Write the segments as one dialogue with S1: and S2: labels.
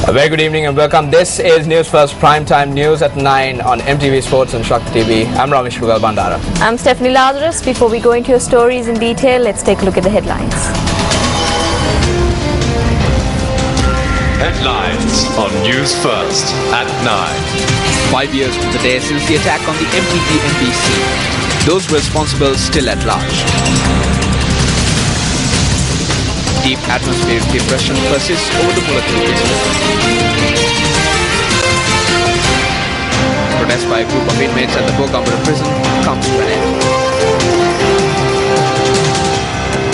S1: A very good evening and welcome. This is Newsfirst Primetime News at 9 on MTV Sports and Shakti TV. I'm Ramesh Bandara.
S2: I'm Stephanie Lazarus. Before we go into your stories in detail, let's take a look at the headlines.
S3: Headlines on Newsfirst at 9.
S4: 5 years to the day since the attack on the MTV MBC. Those responsible still at large. Deep atmospheric depression persists over the Mullaitivu district. Protest by a group of inmates at the Bogambara prison comes to an end.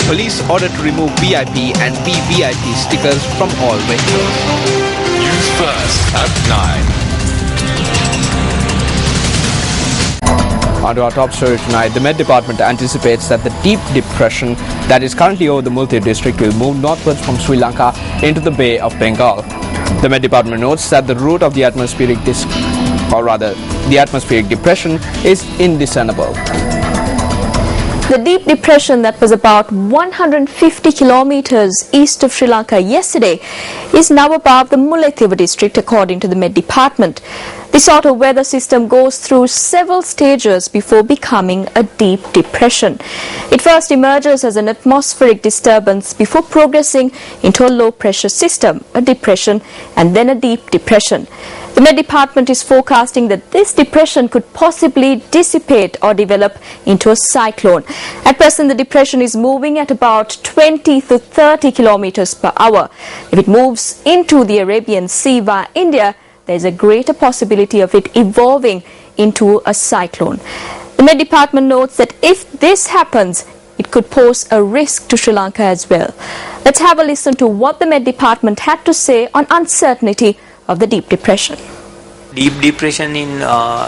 S4: Police ordered to remove VIP and VVIP stickers from all vehicles.
S3: Newsfirst at 9.
S1: On to our top story tonight. The Met Department anticipates that the deep depression that is currently over the Mullaitivu district will move northwards from Sri Lanka into the Bay of Bengal. The Met Department notes that the route of the atmospheric depression is indiscernible.
S2: The deep depression that was about 150 kilometers east of Sri Lanka yesterday is now above the Mullaitivu district, according to the Met Department. This sort of weather system goes through several stages before becoming a deep depression. It first emerges as an atmospheric disturbance before progressing into a low pressure system, a depression, and then a deep depression. The Met Department is forecasting that this depression could possibly dissipate or develop into a cyclone. At present, the depression is moving at about 20 to 30 kilometers per hour. If it moves into the Arabian Sea via India, there is a greater possibility of it evolving into a cyclone. The Met Department notes that if this happens, it could pose a risk to Sri Lanka as well. Let's have a listen to what the Met Department had to say on uncertainty of the deep depression.
S5: Deep depression in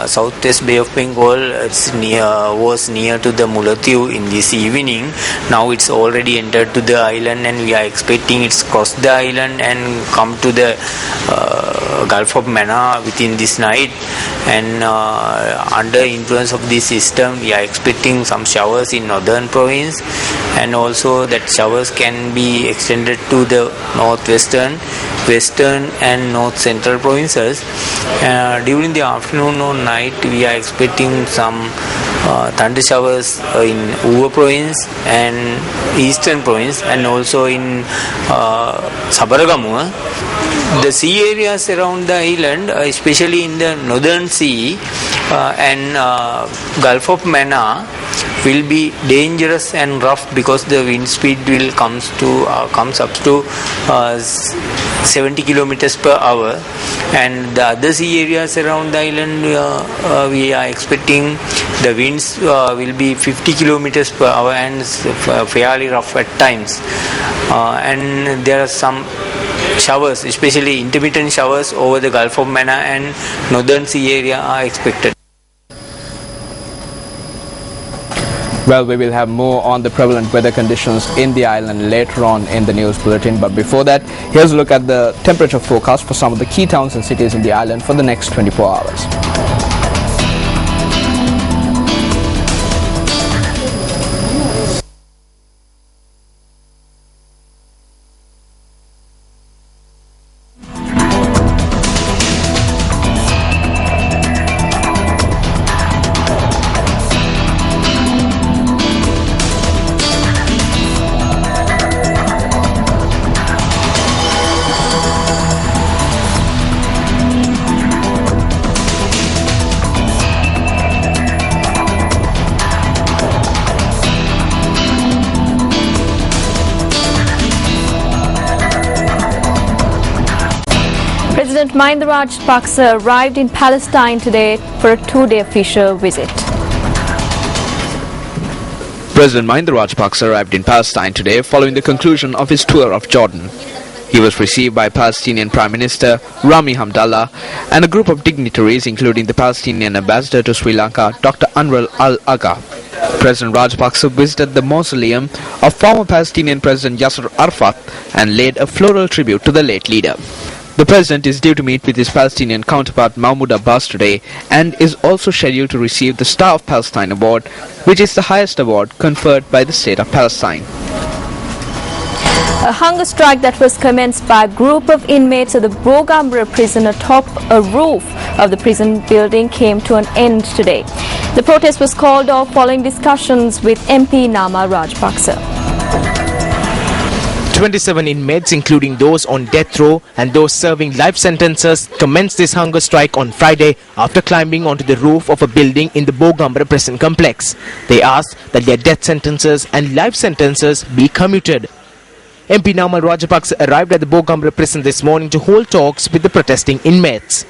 S5: southwest Bay of Bengal was near to the Mullaitivu in this evening. Now it's already entered to the island and we are expecting it's crossed the island and come to the Gulf of Mannar within this night. And under influence of this system, we are expecting some showers in northern province, and also that showers can be extended to the northwestern, western and north central provinces. During the afternoon or night, we are expecting some thunder showers in Uva province and eastern province, and also in Sabaragamuwa. The sea areas around the island, especially in the northern sea and Gulf of Mannar, will be dangerous and rough because the wind speed will comes up to 70 kilometers per hour, and the other sea areas around the island we are expecting the winds will be 50 kilometers per hour and fairly rough at times, and there are some showers, especially intermittent showers over the Gulf of Mannar and northern sea area are expected.
S1: Well, we will have more on the prevalent weather conditions in the island later on in the news bulletin. But before that, here's a look at the temperature forecast for some of the key towns and cities in the island for the next 24 hours.
S2: President Mahinda Rajapaksa arrived in Palestine today for a two-day official visit.
S4: President Mahinda Rajapaksa arrived in Palestine today following the conclusion of his tour of Jordan. He was received by Palestinian Prime Minister Rami Hamdallah and a group of dignitaries, including the Palestinian ambassador to Sri Lanka, Dr. Anwar Al-Agha. President Rajapaksa visited the mausoleum of former Palestinian President Yasser Arafat and laid a floral tribute to the late leader. The president is due to meet with his Palestinian counterpart Mahmoud Abbas today and is also scheduled to receive the Star of Palestine Award, which is the highest award conferred by the state of Palestine.
S2: A hunger strike that was commenced by a group of inmates of the Bogambara prison atop a roof of the prison building came to an end today. The protest was called off following discussions with MP Nama Rajapaksa.
S6: 27 inmates, including those on death row and those serving life sentences, commenced this hunger strike on Friday after climbing onto the roof of a building in the Bogambara prison complex. They asked that their death sentences and life sentences be commuted. MP Nama Rajapaksa arrived at the Bogambara prison this morning to hold talks with the protesting inmates.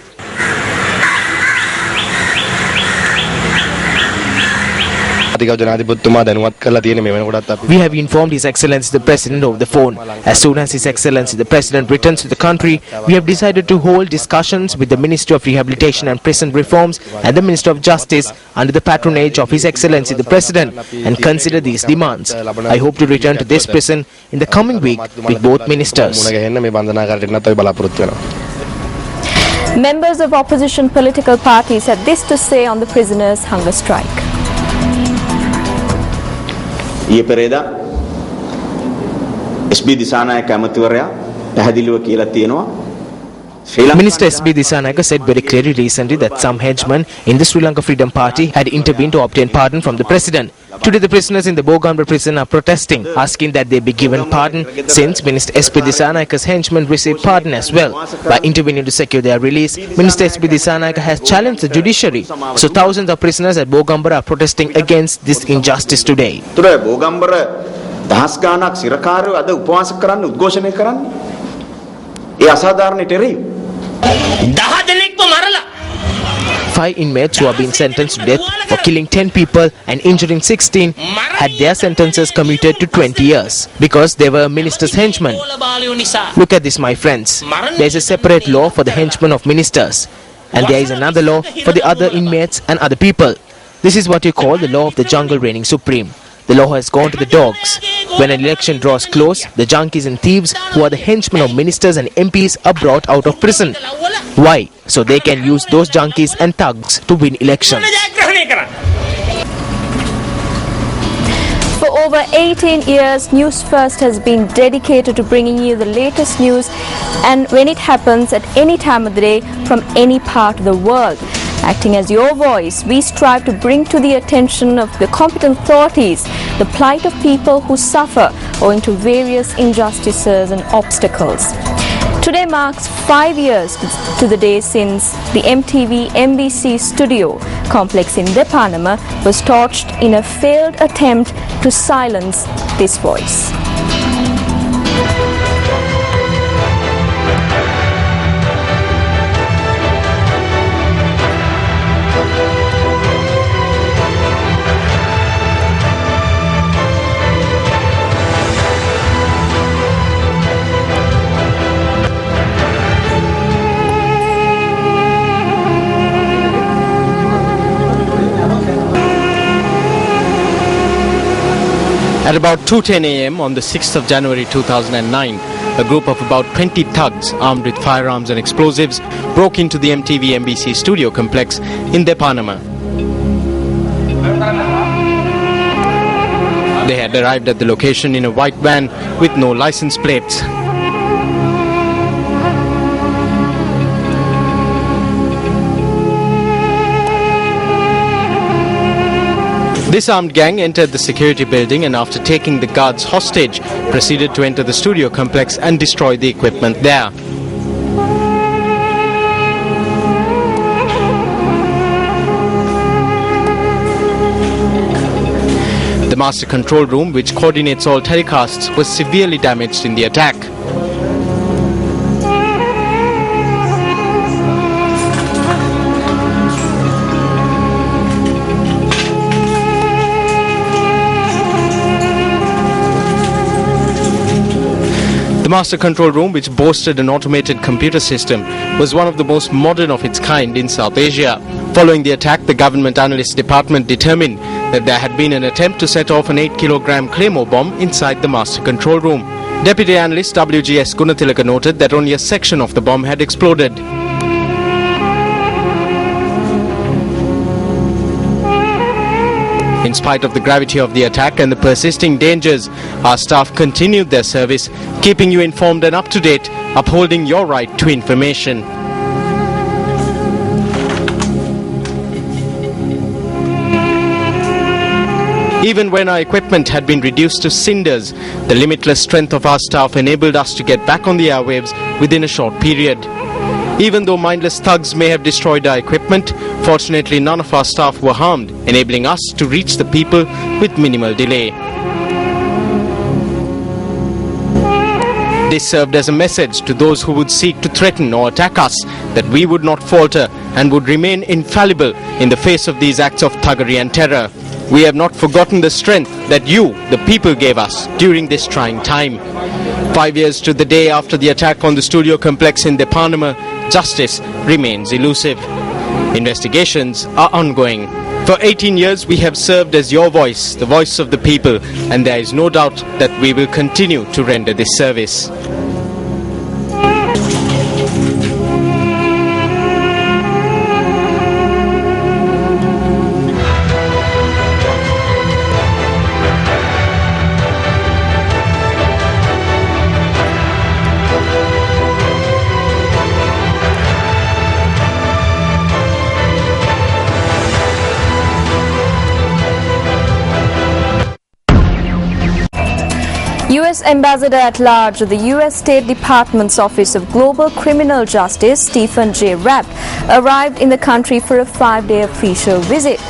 S7: We have
S6: informed His Excellency the President over the phone. As soon as His Excellency the President returns to the country, we have decided to hold discussions with the Ministry of Rehabilitation and Prison Reforms and the Minister of Justice under the patronage of His Excellency the President and consider these demands. I hope to return to this prison in the coming week with both ministers.
S2: Members of opposition political parties had this to say on the prisoners' hunger strike.
S8: ඊයේ පෙරේදා SB Dissanayake ඇමතිවරයා පැහැදිලිව කියලා තියෙනවා.
S6: Minister SB Disanayake said very clearly recently that some henchmen in the Sri Lanka Freedom Party had intervened to obtain pardon from the president. Today the prisoners in the Bogambara prison are protesting, asking that they be given pardon since Minister SB Disanayake's henchmen received pardon as well. By intervening to secure their release, Minister SB Disanayake has challenged the judiciary. So thousands of prisoners at Bogambara are protesting against this injustice today.
S8: Bogambara දහස් ගාණක් සිරකාරයෝ අද උපවාස කරන්න උද්ඝෝෂණය කරන්නේ. ඒ අසාධාරණයට එරෙහිව
S6: 5 inmates who have been sentenced to death for killing 10 people and injuring 16 had their sentences commuted to 20 years because they were minister's henchmen. Look at this, my friends. There is a separate law for the henchmen of ministers, and there is another law for the other inmates and other people. This is what you call the law of the jungle reigning supreme. The law has gone to the dogs. When an election draws close, the junkies and thieves who are the henchmen of ministers and MPs are brought out of prison. Why? So they can use those junkies and thugs to win elections.
S2: For over 18 years, Newsfirst has been dedicated to bringing you the latest news and when it happens at any time of the day from any part of the world. Acting as your voice, we strive to bring to the attention of the competent authorities the plight of people who suffer owing to various injustices and obstacles. Today marks 5 years to the day since the MTV MBC studio complex in Depanama was torched in a failed attempt to silence this voice.
S9: At about 2:10 a.m. on the 6th of January 2009, a group of about 20 thugs armed with firearms and explosives broke into the MTV MBC studio complex in Depanama. They had arrived at the location in a white van with no license plates. This armed gang entered the security building and after taking the guards hostage, proceeded to enter the studio complex and destroy the equipment there. The master control room, which coordinates all telecasts, was severely damaged in the attack. The master control room, which boasted an automated computer system, was one of the most modern of its kind in South Asia. Following the attack, the government analyst department determined that there had been an attempt to set off an 8-kilogram Claymore bomb inside the master control room. Deputy analyst WGS Gunathilaka noted that only a section of the bomb had exploded. In spite of the gravity of the attack and the persisting dangers, our staff continued their service, keeping you informed and up to date, upholding your right to information. Even when our equipment had been reduced to cinders, the limitless strength of our staff enabled us to get back on the airwaves within a short period. Even though mindless thugs may have destroyed our equipment, fortunately none of our staff were harmed, enabling us to reach the people with minimal delay. This served as a message to those who would seek to threaten or attack us that we would not falter and would remain infallible in the face of these acts of thuggery and terror. We have not forgotten the strength that you, the people, gave us during this trying time. 5 years to the day after the attack on the studio complex in Deparnama, justice remains elusive. Investigations are ongoing. For 18 years we have served as your voice, the voice of the people, and there is no doubt that we will continue to render this service.
S2: U.S. Ambassador at Large at the U.S. State Department's Office of Global Criminal Justice, Stephen J. Rapp, arrived in the country for a 5-day official visit.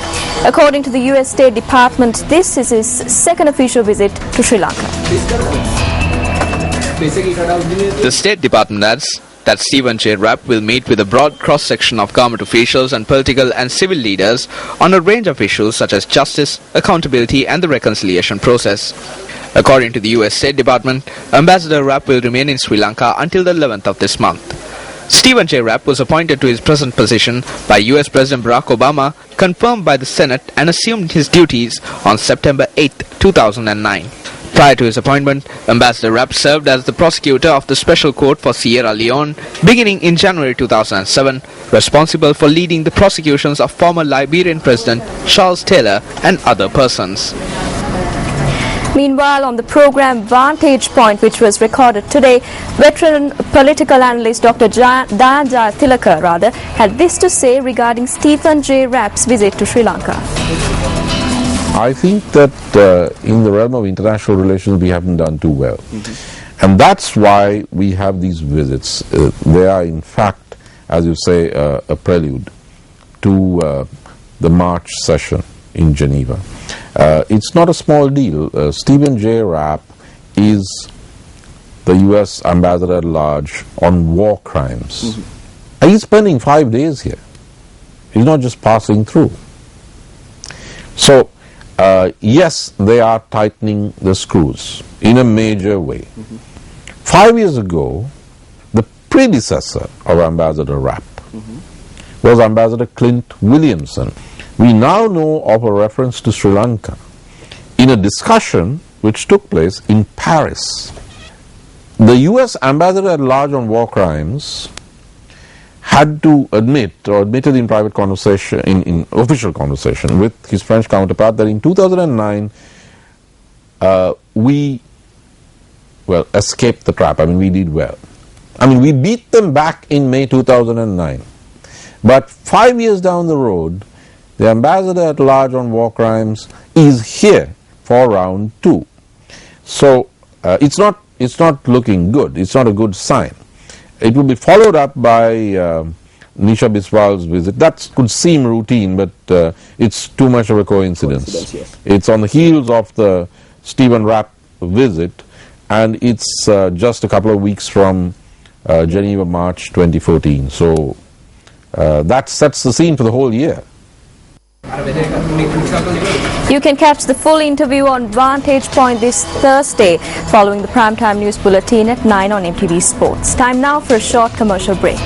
S2: According to the U.S. State Department, this is his second official visit to Sri Lanka.
S4: The State Department adds that Stephen J. Rapp will meet with a broad cross-section of government officials and political and civil leaders on a range of issues such as justice, accountability and the reconciliation process. According to the US State Department, Ambassador Rapp will remain in Sri Lanka until the 11th of this month. Stephen J. Rapp was appointed to his present position by US President Barack Obama, confirmed by the Senate and assumed his duties on September 8, 2009. Prior to his appointment, Ambassador Rapp served as the prosecutor of the Special Court for Sierra Leone beginning in January 2007, responsible for leading the prosecutions of former Liberian President Charles Taylor and other persons.
S2: Meanwhile, on the program Vantage Point, which was recorded today, veteran political analyst Dr. Dayanja Tilaka had this to say regarding Stephen J. Rapp's visit to Sri Lanka.
S10: I think that in the realm of international relations we haven't done too well. And that's why we have these visits. They are in fact, as you say, a prelude to the March session in Geneva. It's not a small deal. Stephen J. Rapp is the US Ambassador at Large on war crimes. And he's spending 5 days here. He's not just passing through. So, yes, they are tightening the screws in a major way. 5 years ago, the predecessor of Ambassador Rapp was Ambassador Clint Williamson. We now know of a reference to Sri Lanka in a discussion which took place in Paris. The US Ambassador at Large on war crimes had to admit, or admitted in private conversation, in official conversation with his French counterpart, that in 2009 we, escaped the trap. I mean, we did well. I mean, we beat them back in May 2009. But 5 years down the road, the Ambassador at Large on war crimes is here for round 2. So it's not looking good. It's not a good sign. It will be followed up by Nisha Biswal's visit. That could seem routine, but it's too much of a coincidence. Yes. It's on the heels of the Stephen Rapp visit, and it's just a couple of weeks from Geneva, March 2014. So that sets the scene for the whole year.
S2: You can catch the full interview on Vantage Point this Thursday following the primetime news bulletin at 9 on MTV Sports. Time now for a short commercial break.